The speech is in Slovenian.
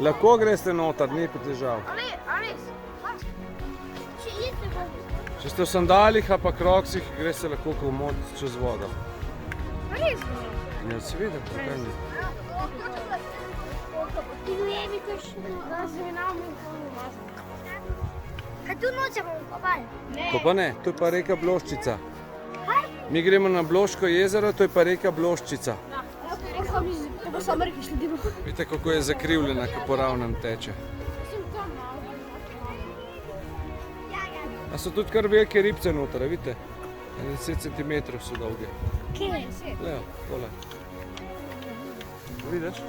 Lahko greste noter, ni pa težav. Če ste v sandalih ali pa kroksih, greste lahko komod čez vodo. Ja, seveda, kaj ni. Kaj tu noče bomo kopali? To pa ne, to je pa reka Bloščica. Mi gremo na Bloško jezero, to je pa reka Bloščica. Vidite, kako je zakrivljena, ko po ravnem teče. A so tudi kar velike ribce noter, vidite? 10 cm so dolge. Kje je? Lejo, tole. Vidiš?